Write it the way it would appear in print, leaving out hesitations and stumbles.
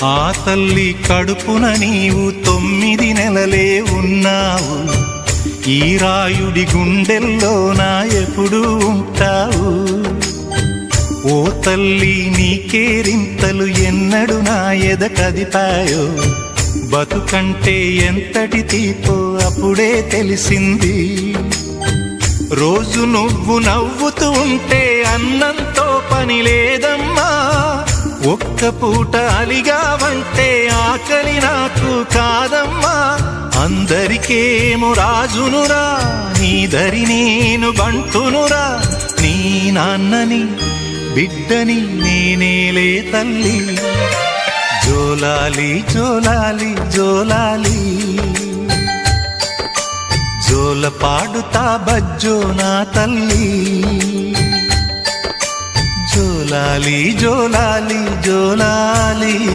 ఆ తల్లి కడుపున నీవు 9 నెలలే ఉన్నావు. ఈ రాయుడి గుండెల్లో నా ఎప్పుడు ఉంటావు. ఓ తల్లి నీ కేరింతలు ఎన్నడు నా ఎద కదిపాయో. బతుకంటే ఎంతటి తీపో అప్పుడే తెలిసింది. రోజు నువ్వు నవ్వుతూ ఉంటే అన్నంతో పని లేదమ్మా. ఒక్క పూట అలిగావంటే ఆకలి నాకు కాదమ్మా. అందరికేమో రాజునురా, నీ దరి నేను బంటునురా. నీ నాన్నని బిడ్డని నేనేలే తల్లి. జోలాలి జోలాలి జోలాలి, జోల పాడుతా బజ్జో నా తల్లి. జోలాలి జోలాలి జోలాలి.